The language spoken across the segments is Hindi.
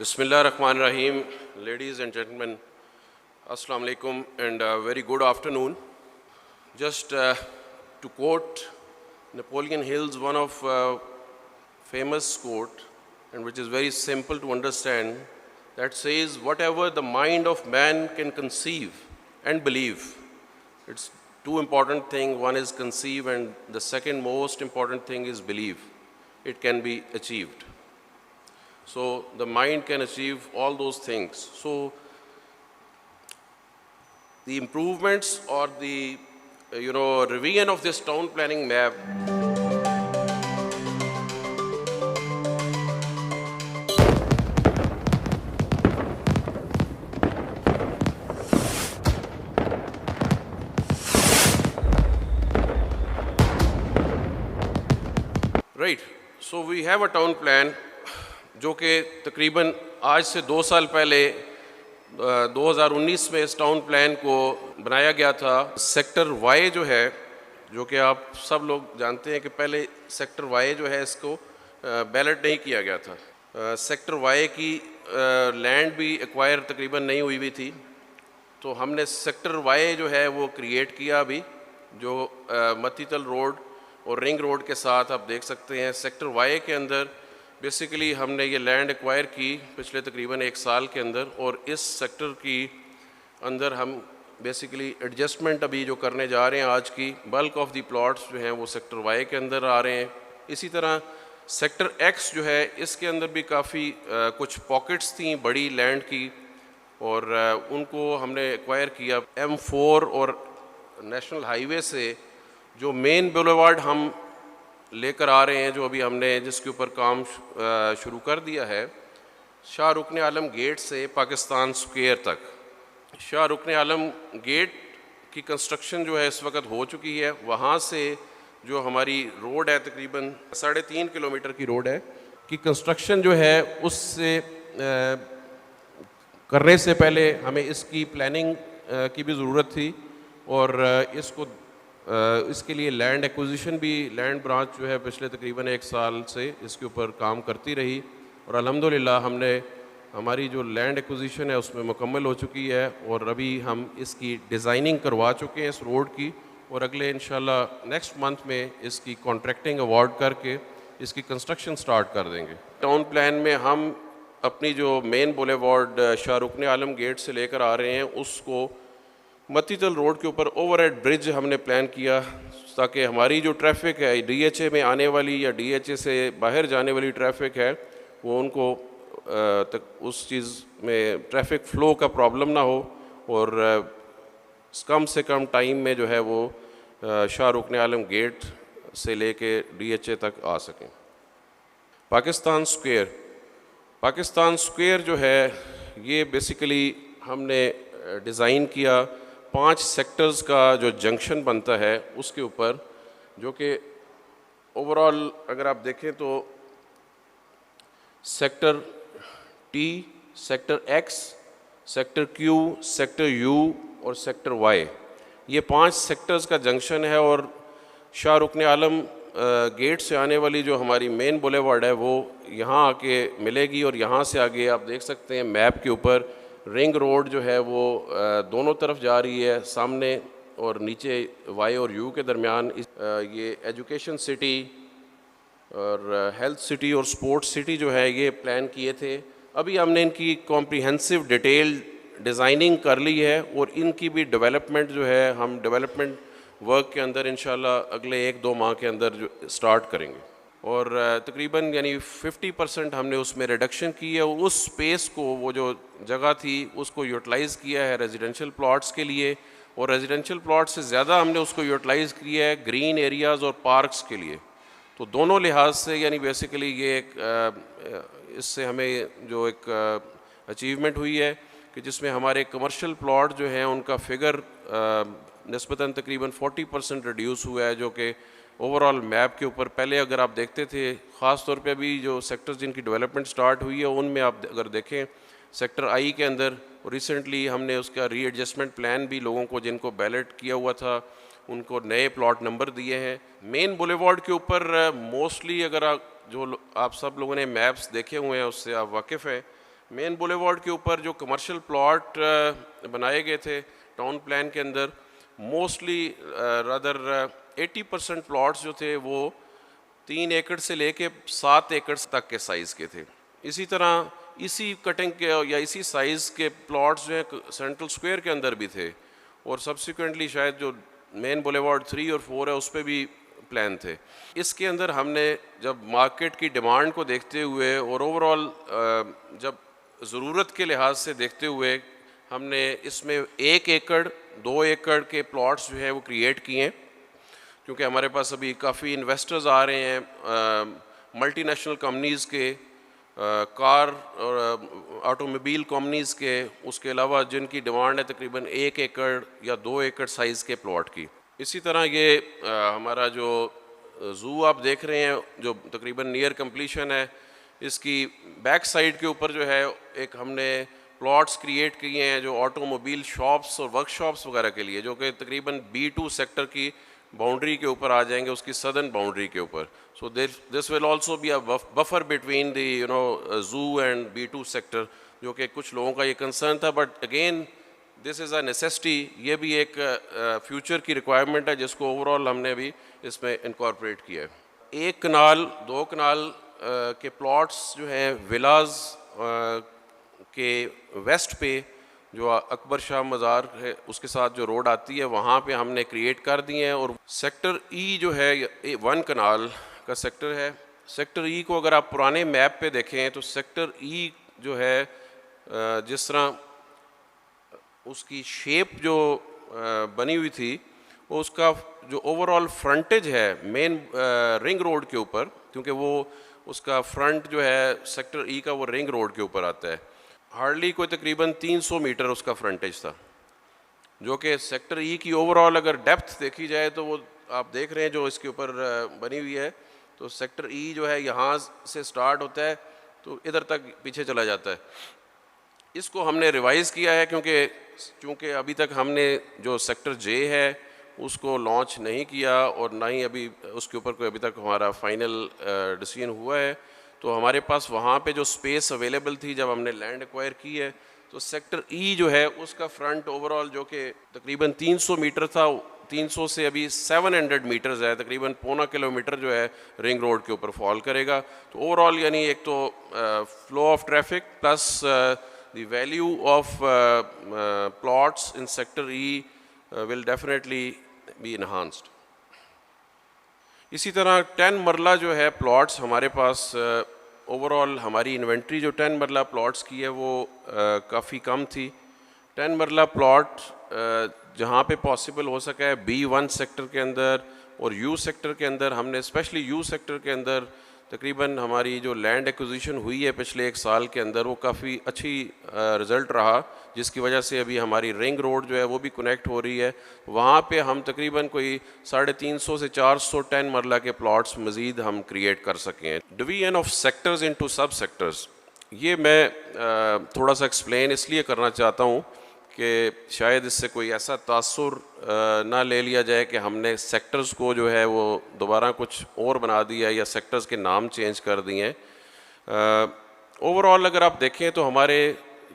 Bismillahirrahmanirrahim, ladies and gentlemen, Assalamu alaikum and very good afternoon. Just to quote Napoleon Hill's one of famous quote, and which is very simple to understand, that says, whatever the mind of man can conceive and believe. It's two important things. One is conceive and the second most important thing is believe. It can be achieved. So the mind can achieve all those things. So the improvements or the revision of this town planning map right. So we have a town plan जो कि तकरीबन आज से 2 साल पहले 2019 में इस टाउन प्लान को बनाया गया था। सेक्टर वाई जो है, जो कि आप सब लोग जानते हैं कि पहले सेक्टर वाई जो है इसको बैलेट नहीं किया गया था। सेक्टर वाई की लैंड भी एक्वायर तकरीबन नहीं हुई थी, तो हमने सेक्टर वाई जो है वो क्रिएट किया अभी, जो मतीतल रोड और रिंग रोड के साथ आप देख सकते हैं। सेक्टर वाई के अंदर बेसिकली हमने ये लैंड एक्वायर की पिछले तकरीबन 1 साल के अंदर, और इस सेक्टर की अंदर हम बेसिकली एडजस्टमेंट अभी जो करने जा रहे हैं, आज की बल्क ऑफ दी प्लॉट्स जो हैं वो सेक्टर वाई के अंदर आ रहे हैं। इसी तरह सेक्टर एक्स जो है इसके अंदर भी काफ़ी कुछ पॉकेट्स थी बड़ी लैंड की, और उनको हमने एक्वायर किया। M4 और नेशनल हाईवे से जो मेन बुलेवार्ड हम लेकर आ रहे हैं, जो अभी हमने जिसके ऊपर काम शुरू कर दिया है, शाह रुकन आलम गेट से पाकिस्तान स्क्वायर तक। शाह रुकन आलम गेट की कंस्ट्रक्शन जो है इस वक्त हो चुकी है। वहाँ से जो हमारी रोड है तकरीबन 3.5 किलोमीटर की रोड है कि कंस्ट्रक्शन जो है उससे करने से पहले हमें इसकी प्लानिंग की भी ज़रूरत थी, और इसके लिए लैंड एक्विजिशन भी, लैंड ब्रांच जो है पिछले तकरीबन 1 साल से इसके ऊपर काम करती रही, और अल्हम्दुलिल्लाह हमने हमारी जो लैंड एक्विजिशन है उसमें मुकम्मल हो चुकी है, और अभी हम इसकी डिज़ाइनिंग करवा चुके हैं इस रोड की, और अगले इंशाल्लाह नेक्स्ट मंथ में इसकी कॉन्ट्रैक्टिंग अवार्ड करके इसकी कंस्ट्रक्शन स्टार्ट कर देंगे। टाउन प्लान में हम अपनी जो मेन बुलेवार्ड शाह रुकन आलम गेट से लेकर आ रहे हैं उसको मतीतल रोड के ऊपर ओवरहेड ब्रिज हमने प्लान किया, ताकि हमारी जो ट्रैफिक है DHA में आने वाली या DHA से बाहर जाने वाली ट्रैफिक है वो उनको उस चीज़ में ट्रैफिक फ़्लो का प्रॉब्लम ना हो, और कम से कम टाइम में जो है वो शाह रुकन आलम गेट से लेके DHA तक आ सकें। पाकिस्तान स्क्वायर जो है ये बेसिकली हमने डिज़ाइन किया 5 सेक्टर्स का जो जंक्शन बनता है उसके ऊपर, जो कि ओवरऑल अगर आप देखें तो sector T, sector X, sector Q, sector U और सेक्टर Y, ये 5 सेक्टर्स का जंक्शन है। और शाह रुकन आलम गेट से आने वाली जो हमारी मेन बुलेवार्ड है वो यहाँ आके मिलेगी, और यहाँ से आगे आप देख सकते हैं मैप के ऊपर रिंग रोड जो है वो दोनों तरफ जा रही है, सामने और नीचे Y और U के दरमियान। ये एजुकेशन सिटी और हेल्थ सिटी और स्पोर्ट्स सिटी जो है ये प्लान किए थे। अभी हमने इनकी कॉम्प्रिहेंसिव डिटेल डिज़ाइनिंग कर ली है, और इनकी भी डेवलपमेंट जो है हम डेवलपमेंट वर्क के अंदर इंशाल्लाह अगले 1-2 माह के अंदर जो स्टार्ट करेंगे, और तकरीबन यानी 50% हमने उसमें रिडक्शन की है। उस स्पेस को, वो जो जगह थी उसको यूटिलाइज़ किया है रेजिडेंशियल प्लॉट्स के लिए, और रेजिडेंशियल प्लॉट से ज़्यादा हमने उसको यूटिलाइज़ किया है ग्रीन एरियाज़ और पार्क्स के लिए। तो दोनों लिहाज से यानी बेसिकली ये एक इससे हमें जो एक अचीवमेंट हुई है कि जिसमें हमारे कमर्शियल प्लॉट जो हैं उनका फिगर निस्बतन तकरीबन 40% रिड्यूस हुआ है, जो कि ओवरऑल मैप के ऊपर पहले अगर आप देखते थे, ख़ास तौर पे अभी जो सेक्टर्स जिनकी डेवलपमेंट स्टार्ट हुई है उनमें आप अगर देखें सेक्टर आई के अंदर रिसेंटली हमने उसका रीएडजस्टमेंट प्लान भी लोगों को जिनको बैलेट किया हुआ था उनको नए प्लॉट नंबर दिए हैं। मेन बुलेवार्ड के ऊपर मोस्टली अगर आप सब लोगों ने मैप्स देखे हुए हैं उससे आप वाकिफ़ हैं मेन बुलेवार्ड के ऊपर जो कमर्शियल प्लॉट बनाए गए थे टाउन प्लान के अंदर, मोस्टली रादर 80% प्लॉट्स जो थे वो 3 एकड़ से लेके 7 एकड़ तक के साइज़ के थे। इसी तरह इसी कटिंग के या इसी साइज़ के प्लॉट्स जो है सेंट्रल स्क्वायर के अंदर भी थे, और सब्सिक्वेंटली शायद जो मेन बुलेवार्ड 3 और 4 है उस पर भी प्लान थे। इसके अंदर हमने जब मार्केट की डिमांड को देखते हुए और ओवरऑल जब ज़रूरत के लिहाज से देखते हुए हमने इसमें 1 एकड़ 2 एकड़ के प्लॉट्स जो है वो क्रिएट किए हैं, क्योंकि हमारे पास अभी काफ़ी इन्वेस्टर्स आ रहे हैं मल्टीनेशनल कंपनीज़ के, कार और ऑटोमोबाइल कंपनीज़ के, उसके अलावा जिनकी डिमांड है तकरीबन 1 एकड़ या 2 एकड़ साइज़ के प्लॉट की। इसी तरह ये हमारा जो ज़ू आप देख रहे हैं जो तकरीबन नियर कंप्लीशन है, इसकी बैक साइड के ऊपर जो है एक हमने प्लॉट्स क्रिएट किए हैं जो ऑटोमोबाइल शॉप्स और वर्कशॉप्स वगैरह के लिए, जो कि तकरीबन B2 सेक्टर की बाउंड्री के ऊपर आ जाएंगे, उसकी सदर्न बाउंड्री के ऊपर। So this will also be a buffer between the zoo and B2 sector, जो कि कुछ लोगों का ये कंसर्न था, but again this is a necessity. ये भी एक फ्यूचर की रिक्वायरमेंट है जिसको ओवरऑल हमने भी इसमें इनकॉर्पोरेट किया है। 1 कनाल 2 कनाल के प्लॉट्स जो हैं विलाज के वेस्ट पे जो अकबर शाह मज़ार है उसके साथ जो रोड आती है वहाँ पे हमने क्रिएट कर दिए हैं। और सेक्टर ई जो है 1 कनाल का सेक्टर है। सेक्टर ई को अगर आप पुराने मैप पे देखें तो सेक्टर ई जो है जिस तरह उसकी शेप जो बनी हुई थी, वो उसका जो ओवरऑल फ्रंटेज है मेन रिंग रोड के ऊपर, क्योंकि वो उसका फ्रंट जो है सेक्टर ई का वो रिंग रोड के ऊपर आता है, हार्डली कोई तकरीबन 300 मीटर उसका फ्रंटेज था, जो कि सेक्टर ई की ओवरऑल अगर डेप्थ देखी जाए तो वो आप देख रहे हैं जो इसके ऊपर बनी हुई है, तो सेक्टर ई जो है यहाँ से स्टार्ट होता है तो इधर तक पीछे चला जाता है। इसको हमने रिवाइज़ किया है क्योंकि अभी तक हमने जो सेक्टर जे है उसको लॉन्च नहीं किया और ना ही अभी उसके ऊपर कोई अभी तक हमारा फाइनल डिसीजन हुआ है। तो हमारे पास वहाँ पे जो स्पेस अवेलेबल थी जब हमने लैंड एक्वायर की है, तो सेक्टर ई जो है उसका फ्रंट ओवरऑल जो कि तकरीबन 300 मीटर था, 300 से अभी 700 मीटर्स है, तकरीबन पौना किलोमीटर जो है रिंग रोड के ऊपर फॉल करेगा। तो ओवरऑल यानी एक तो flow of traffic plus the value of plots in sector E will definitely be enhanced. इसी तरह 10 मरला जो है प्लॉट्स हमारे पास ओवरऑल हमारी इन्वेंट्री जो 10 मरला प्लॉट्स की है वो काफ़ी कम थी। 10 मरला प्लॉट जहाँ पे पॉसिबल हो सका है B1 सेक्टर के अंदर और U सेक्टर के अंदर, हमने स्पेशली U सेक्टर के अंदर तकरीबन हमारी जो लैंड एक्विजिशन हुई है पिछले 1 साल के अंदर वो काफ़ी अच्छी रिज़ल्ट रहा, जिसकी वजह से अभी हमारी रिंग रोड जो है वो भी कनेक्ट हो रही है। वहाँ पे हम तकरीबन कोई 350 से 400 10 मरला के प्लॉट्स मज़ीद हम क्रिएट कर सकें। डिवीजन ऑफ सेक्टर्स इनटू सब सेक्टर्स, ये मैं थोड़ा सा एक्सप्लेन इसलिए करना चाहता हूँ कि शायद इससे कोई ऐसा तासुर ना ले लिया जाए कि हमने सेक्टर्स को जो है वो दोबारा कुछ और बना दिया या सेक्टर्स के नाम चेंज कर दिए हैं। ओवरऑल अगर आप देखें तो हमारे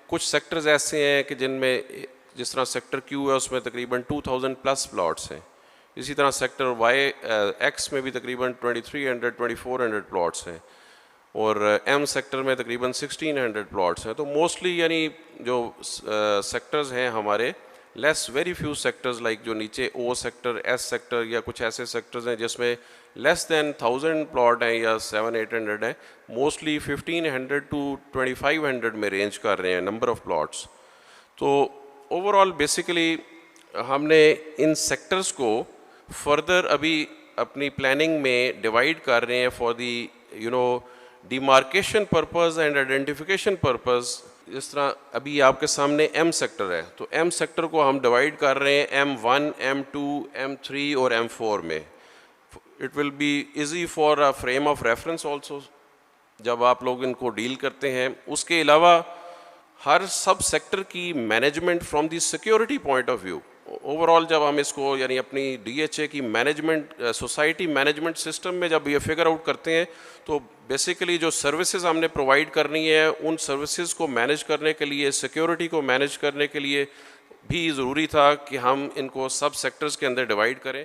कुछ सेक्टर्स ऐसे हैं कि जिनमें जिस तरह सेक्टर क्यू है उसमें तकरीबन 2000 प्लस प्लॉट्स हैं। इसी तरह सेक्टर वाई एक्स में भी तकरीबन 2300-2400 प्लॉट्स हैं और एम सेक्टर में तकरीबन 1600 प्लॉट्स हैं। तो मोस्टली यानी जो सेक्टर्स हैं हमारे less very few sectors like जो नीचे ओ सेक्टर, एस सेक्टर या कुछ ऐसे सेक्टर्स हैं जिसमें लेस दैन 1000 प्लॉट हैं या 700-800 हैं, मोस्टली 1500 to 2500 में रेंज कर रहे हैं नंबर ऑफ़ प्लॉट्स। तो ओवरऑल बेसिकली हमने इन सेक्टर्स को फर्दर अभी अपनी प्लानिंग में डिवाइड कर रहे हैं for the demarcation purpose and identification purpose. जिस तरह अभी आपके सामने एम सेक्टर है, तो एम सेक्टर को हम डिवाइड कर रहे हैं M1, M2, M3 और M4 में। It will be easy for a frame of reference also जब आप लोग इनको डील करते हैं। उसके अलावा हर सब सेक्टर की management from the security point of view overall जब हम इसको यानी अपनी DHA की मैनेजमेंट सोसाइटी मैनेजमेंट सिस्टम में जब ये फिगर आउट करते हैं तो बेसिकली जो सर्विसेज हमने प्रोवाइड करनी है उन सर्विसेज को मैनेज करने के लिए, सिक्योरिटी को मैनेज करने के लिए भी ज़रूरी था कि हम इनको सब सेक्टर्स के अंदर डिवाइड करें।